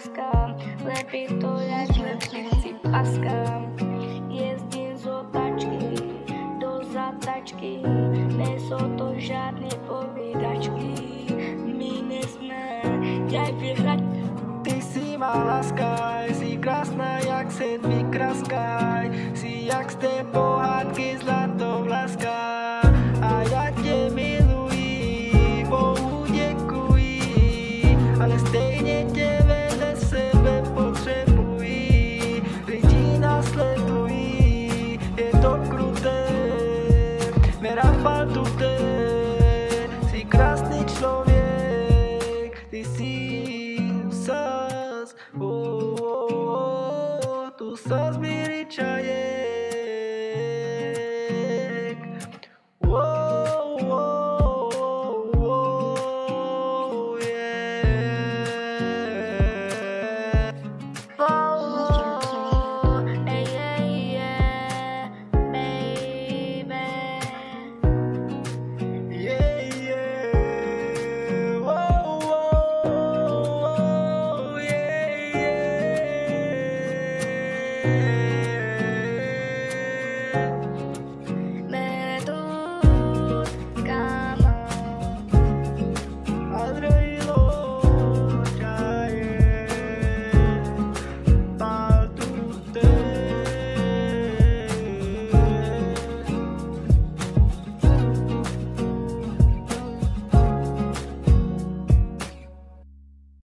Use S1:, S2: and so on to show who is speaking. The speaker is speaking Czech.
S1: láskám, lepí to jak lepíci paskám. Jezdím z otačky do zatačky, nejsou to žádné povídačky. My nejsme jak vyhrať.
S2: Ty si má láska, jsi krásná jak sedmi kraskaj, jsi jak z té pohádky zlatovlaska. A já tě miluji, Bohu děkuji, ale stejně tě vedle sebe potřebuji. Lidi nás sledují, je to kruté, mera faltuté, jsi krásný člověk, ty jsi